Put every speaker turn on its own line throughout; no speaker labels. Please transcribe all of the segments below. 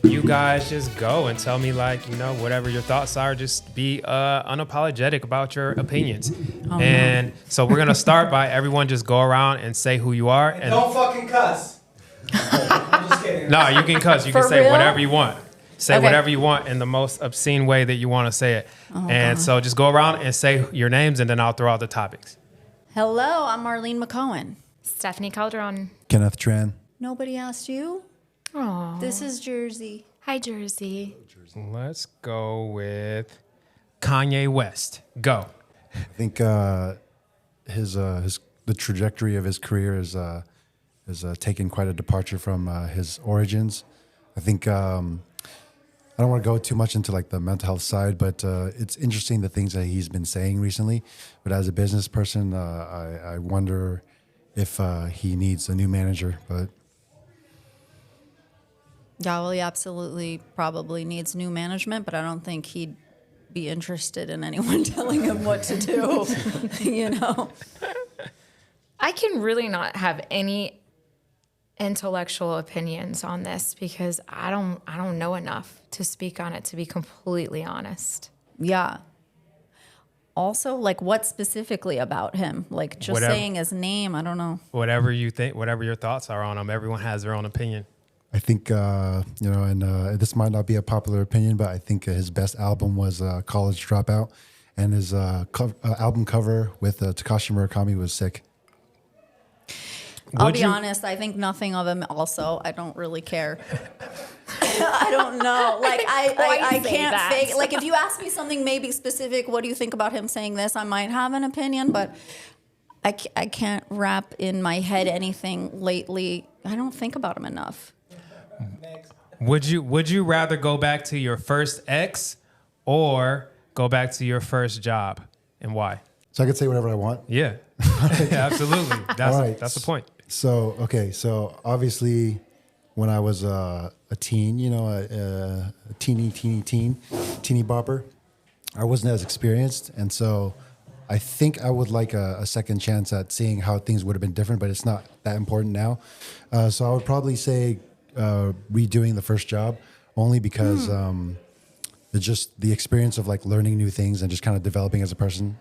you guys just go and tell me, like, you know, whatever your thoughts are. Just be unapologetic about your opinions. So we're gonna start by everyone just go around and say who you are. And
don't fucking cuss. I'm just kidding.
No, you can cuss. You can
For
say
real?
whatever you want. Say
Okay.
whatever you want in the most obscene way that you want to say it. So just go around and say your names, and then I'll throw out the topics.
Hello, I'm Marlene McCohen.
Stephanie Calderon.
Kenneth Tran.
Nobody asked you?
Oh,
This is Jersey.
hi, Jersey.
Let's go with Kanye West. Go.
I think his the trajectory of his career is taken quite a departure from his origins. I think I don't want to go too much into like the mental health side, but it's interesting the things that he's been saying recently. But as a business person, I wonder if he needs a new manager. But
Yeah, well, he absolutely probably needs new management, but I don't think he'd be interested in anyone telling him what to do, you know?
I can really not have any intellectual opinions on this because I don't know enough to speak on it, to be completely honest.
Yeah. Also, like, what specifically about him? Like, just
Whatever.
saying his name, I don't know.
Whatever you think, whatever your thoughts are on him, everyone has their own opinion.
I think and this might not be a popular opinion, but I think his best album was College Dropout, and his album cover with Takashi Murakami was sick.
I'll be honest, I think nothing of him also. I don't really care. I don't know. Like, I
say
can't
that.
fake. Like, if you ask me something maybe specific, what do you think about him saying this? I might have an opinion, but I can't wrap in my head anything lately. I don't think about him enough.
Would you rather go back to your first ex or go back to your first job, and why?
So I could say whatever I want.
Yeah, yeah, absolutely.
All right.
That's the point.
So obviously, when I was a teen, a teeny bopper, I wasn't as experienced, and so I think I would like a second chance at seeing how things would have been different. But it's not that important now. So I would probably say redoing the first job, only because it's just the experience of like learning new things and just kind of developing as a person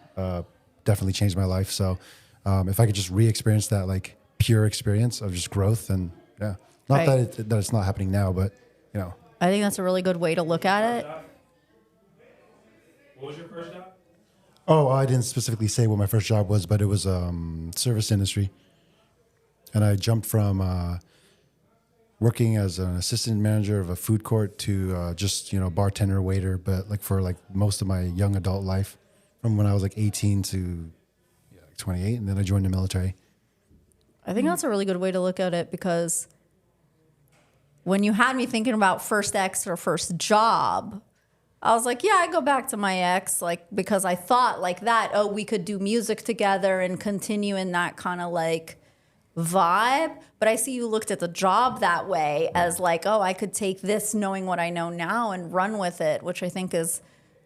definitely changed my life. So if I could just re-experience that like pure experience of just growth, and yeah, not
Right.
that it's not happening now, but you know.
I think that's a really good way to look at it.
What was your first job?
Oh, I didn't specifically say what my first job was, but it was service industry, and I jumped from working as an assistant manager of a food court to just bartender, waiter, but like for like most of my young adult life, from when I was like 18 to 28, and then I joined the military.
I think that's a really good way to look at it, because when you had me thinking about first ex or first job, I was like, yeah, I go back to my ex, like, because I thought like that, oh, we could do music together and continue in that kind of like vibe. But I see you looked at the job that way as like, oh, I could take this knowing what I know now and run with it, which I think is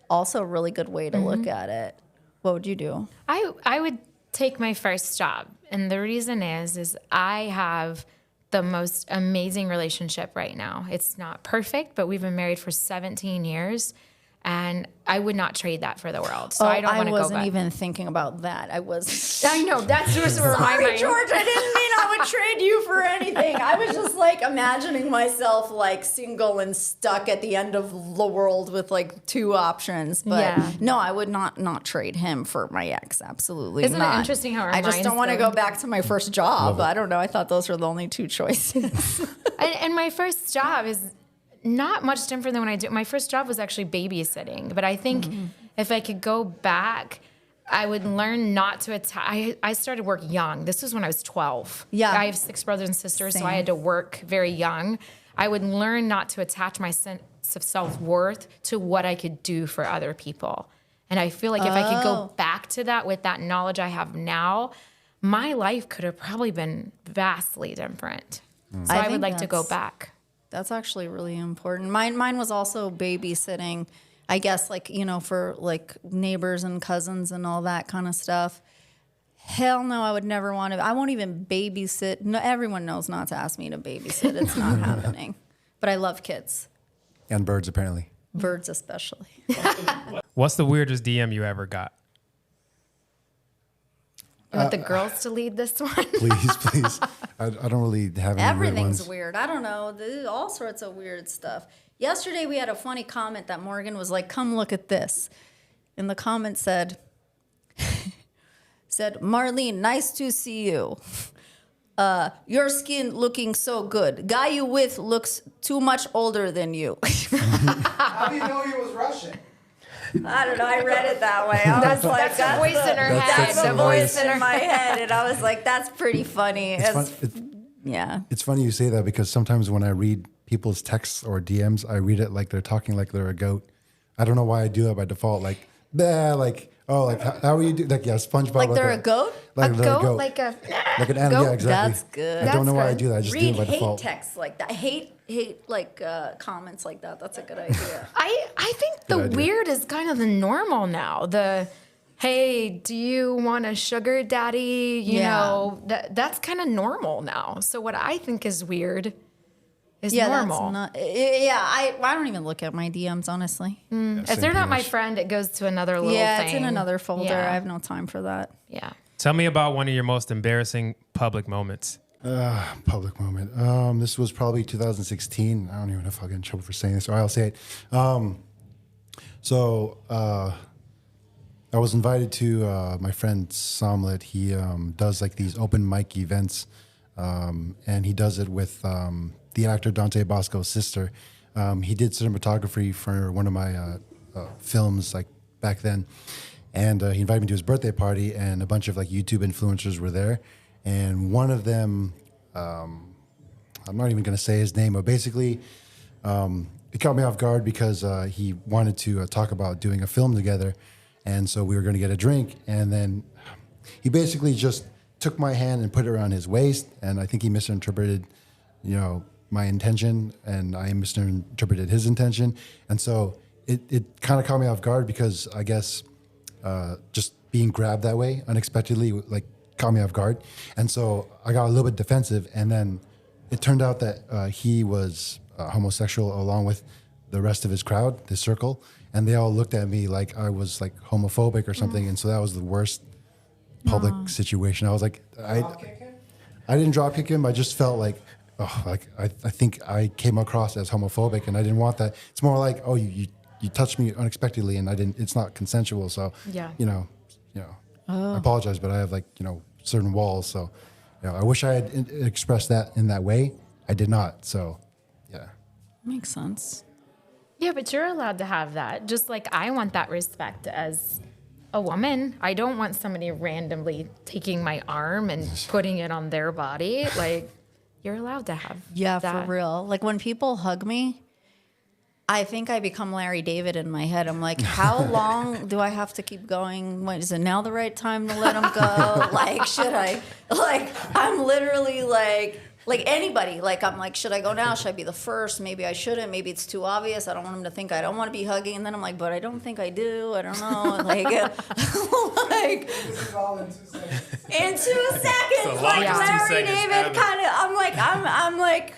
also a really good way to look at it. What would you do?
I would take my first job. And the reason is I have the most amazing relationship right now. It's not perfect, but we've been married for 17 years. And I would not trade that for the world. So I don't want to go back.
I wasn't even thinking about that. I was.
I know, that's just where my
Sorry,
mind.
George, I didn't mean I would trade you for anything. I was just like imagining myself like single and stuck at the end of the world with like two options. But
Yeah.
no, I would not trade him for my ex. Absolutely
Isn't it
not.
interesting how our
I just don't
minds
want to
go-
go back to my first job. I don't know. I thought those were the only two choices.
And my first job is not much different than when I do. My first job was actually babysitting, but I think if I could go back, I would learn not to attack. I started work young. This was when I was 12.
Yeah.
I have 6 brothers and sisters, so I
Same.
had to work very young. I would learn not to attach my sense of self-worth to what I could do for other people. And I feel like if I could go back to that with that knowledge I have now, my life could have probably been vastly different. So I would
think
like to go
that's-
back.
That's actually really important. Mine was also babysitting, I guess, like, for like neighbors and cousins and all that kind of stuff. Hell no, I would never want to. I won't even babysit. No, everyone knows not to ask me to babysit. It's not happening. But I love kids.
And birds, apparently.
Birds especially.
What's the weirdest DM you ever got?
You want the girls to lead this one?
Please. I don't really have any weird
Everything's
ones.
weird. I don't know. There's all sorts of weird stuff. Yesterday we had a funny comment that Morgan was like, "Come look at this." And the comment said, "Marlene, nice to see you. Your skin looking so good. Guy you with looks too much older than you."
How do you know he was Russian?
I don't know. I read it that way. I was like,
That's the voice in her head.
That's the voice in my head. And I was like, that's pretty funny. Yeah.
It's funny you say that because sometimes when I read people's texts or DMs, I read it like they're talking like they're a goat. I don't know why I do that by default. Like, bah, like, oh, like how are you doing? Like, yeah, SpongeBob.
Like they're a goat?
Like
A
they're
goat?
a goat.
Like a
Like an animal.
goat?
Yeah, exactly.
That's good.
I don't know why I
That's
do that. I just do
Read
it by
hate
default.
texts like that. Hate like comments like that. That's a good idea.
I think the
Good idea.
weird is kind of the normal now. The hey, do you want a sugar daddy? You
Yeah.
know, that's kind of normal now. So what I think is weird is
Yeah,
normal.
that's not. Yeah, I don't even look at my DMs honestly.
If
Same
they're not
pretty
my
much.
friend, it goes to another little
Yeah,
thing.
it's in another folder.
Yeah.
I have no time for that.
Yeah.
Tell me about one of your most embarrassing public moments.
Public moment. This was probably 2016. I don't even know if I'll get in trouble for saying this, or I'll say it. I was invited to my friend Somlet. He does like these open mic events, and he does it with the actor Dante Bosco's sister. He did cinematography for one of my films like back then, and he invited me to his birthday party, and a bunch of like YouTube influencers were there, and one of them, I'm not even going to say his name, but basically it caught me off guard because he wanted to talk about doing a film together. And so we were going to get a drink. And then he basically just took my hand and put it around his waist. And I think he misinterpreted, my intention. And I misinterpreted his intention. And so it kind of caught me off guard because I guess just being grabbed that way unexpectedly, like, caught me off guard. And so I got a little bit defensive. And then it turned out that he was homosexual along with the rest of his crowd, his circle. And they all looked at me like I was like homophobic or something. And so that was the worst public situation. I was like, I didn't drop kick him. I just felt like, I think I came across as homophobic and I didn't want that. It's more like, oh, you touched me unexpectedly and it's not consensual. So,
Yeah.
I apologize, but I have certain walls. So, I wish I had expressed that in that way. I did not. So, yeah.
Makes sense.
Yeah, but you're allowed to have that. Just like I want that respect as a woman. I don't want somebody randomly taking my arm and putting it on their body. Like, you're allowed to have
Yeah,
that.
for real. Like when people hug me, I think I become Larry David in my head. I'm like, how long do I have to keep going? When is it now the right time to let him go? Like, should I? Like, I'm literally like anybody. Like, I'm like, should I go now? Should I be the first? Maybe I shouldn't. Maybe it's too obvious. I don't want him to think I don't want to be hugging. And then I'm like, but I don't think I do. I don't know. Like, like
This is all in 2 seconds.
in 2 seconds,
the
like
longest 2
Larry
seconds
David
ever.
kind of. I'm like,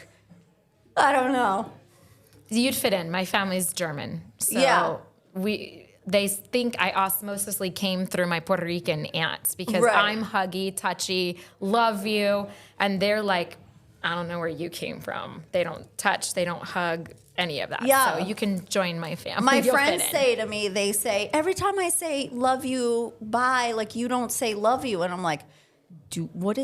I don't know.
You'd fit in. My family's German. So
Yeah.
they think I osmosisly came through my Puerto Rican aunts because
Right.
I'm huggy, touchy, love you. And they're like, I don't know where you came from. They don't touch, they don't hug, any of that.
Yeah.
So you can join my family.
My
You'll
friends
fit in.
say to me, they say, every time I say love you, bye, like you don't say love you. And I'm like, what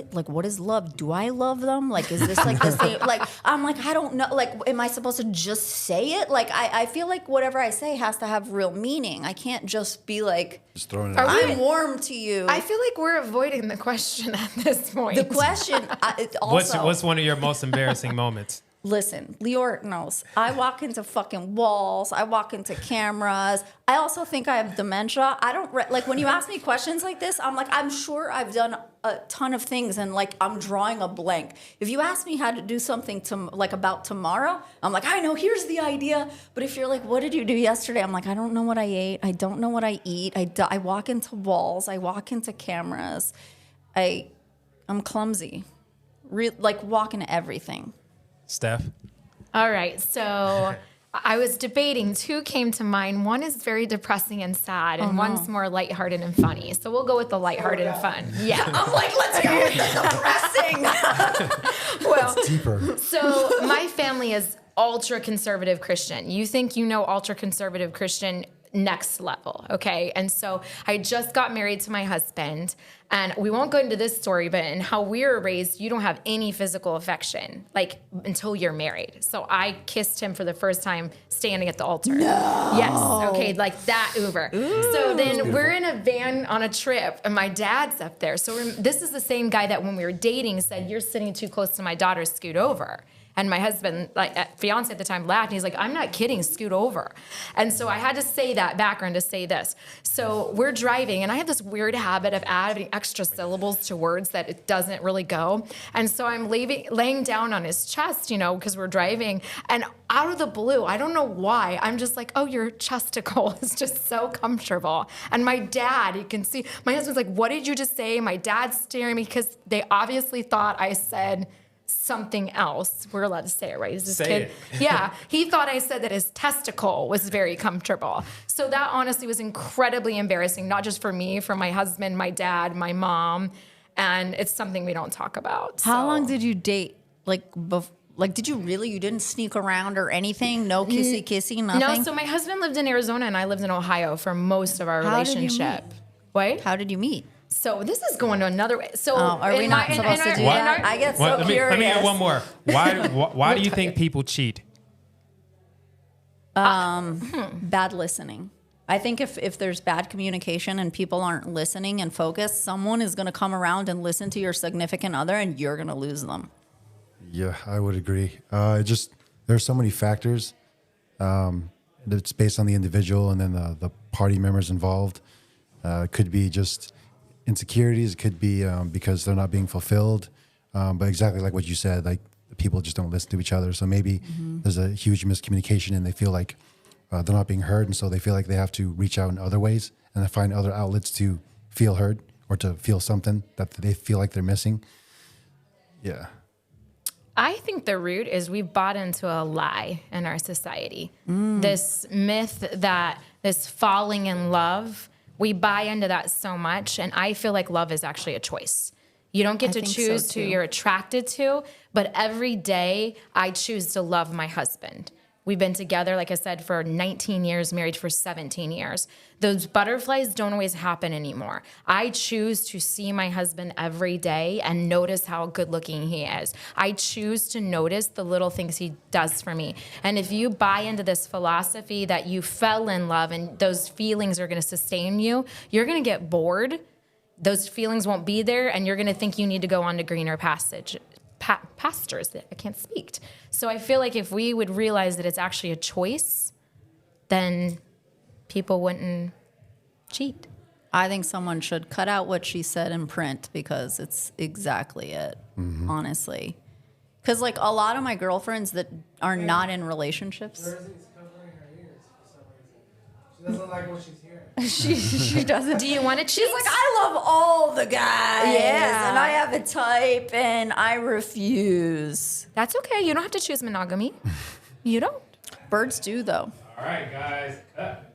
is love? Do I love them? Like, is this like the same? Like, I'm like, I don't know. Like, am I supposed to just say it? Like, I feel like whatever I say has to have real meaning. I can't just be like,
Just throwing it
Are
out.
we-
I'm warm to you.
I feel like we're avoiding the question at this point.
The question, it's also.
What's one of your most embarrassing moments?
Listen, Lior knows. I walk into fucking walls. I walk into cameras. I also think I have dementia. I don't like when you ask me questions like this. I'm like, I'm sure I've done a ton of things, and like I'm drawing a blank. If you ask me how to do something about tomorrow, I'm like, I know. Here's the idea. But if you're like, what did you do yesterday? I'm like, I don't know what I ate. I don't know what I eat. I walk into walls. I walk into cameras. I'm clumsy. Like walk into everything.
Steph?
All right. So I was debating. Two came to mind. One is very depressing and sad, and one's more lighthearted and funny. So we'll go with the lighthearted and fun. Yeah.
I'm like, let's go with the depressing.
Well,
Deeper.
so my family is ultra conservative Christian. You think you know ultra conservative Christian, next level, okay? And so I just got married to my husband, and we won't go into this story, but in how we were raised, you don't have any physical affection, like, until you're married. So I kissed him for the first time standing at the altar. No. Yes, okay, like that Uber. Ooh. So then we're in a van on a trip, and my dad's up there. So this is the same guy that when we were dating said, "You're sitting too close to my daughter, scoot over." And my husband, like fiance at the time, laughed. And he's like, "I'm not kidding, scoot over." And so I had to say that background to say this. So we're driving, and I have this weird habit of adding extra syllables to words that it doesn't really go. And so I'm laying down on his chest, because we're driving. And out of the blue, I don't know why, I'm just like, "Oh, your chesticle is just so comfortable." And my dad, you can see, my husband's like, "What did you just say?" My dad's staring at me because they obviously thought I said something else. We're allowed to say it, right? Is this
say
kid?
It.
Yeah. He thought I said that his testicle was very comfortable. So that honestly was incredibly embarrassing, not just for me, for my husband, my dad, my mom. And it's something we don't talk about.
How long did you date? Did you really? You didn't sneak around or anything? No kissy, nothing?
No, so my husband lived in Arizona and I lived in Ohio for most of our relationship. Wait?
How did you meet?
So this is going to another way. So
are we not supposed to do that? I get so curious.
Let me get one more. Why do you think people cheat?
Bad listening. I think if there's bad communication and people aren't listening and focused, someone is going to come around and listen to your significant other, and you're going to lose them.
Yeah, I would agree. There's so many factors. It's based on the individual and then the party members involved. It could be just insecurities. It could be because they're not being fulfilled. But exactly like what you said, like people just don't listen to each other. So maybe there's a huge miscommunication and they feel like they're not being heard. And so they feel like they have to reach out in other ways and then find other outlets to feel heard or to feel something that they feel like they're missing. Yeah.
I think the root is we've bought into a lie in our society. This myth that this falling in love, we buy into that so much. And I feel like love is actually a choice. You don't get to choose who you're attracted to, but every day I choose to love my husband. We've been together, like I said, for 19 years, married for 17 years. Those butterflies don't always happen anymore. I choose to see my husband every day and notice how good looking he is. I choose to notice the little things he does for me. And if you buy into this philosophy that you fell in love and those feelings are going to sustain you, you're going to get bored. Those feelings won't be there, and you're going to think you need to go on to greener pastures. I can't speak. So I feel like if we would realize that it's actually a choice, then people wouldn't cheat.
I think someone should cut out what she said in print because it's exactly it, honestly. Because like a lot of my girlfriends that are not in relationships.
Jersey's covering her ears for some reason. She doesn't like what she's hearing.
she doesn't.
Do you want to cheat?
She's like, I love all the guys.
Yeah.
And I have a type and I refuse.
That's okay. You don't have to choose monogamy. You don't.
Birds do, though.
All right, guys. Cut.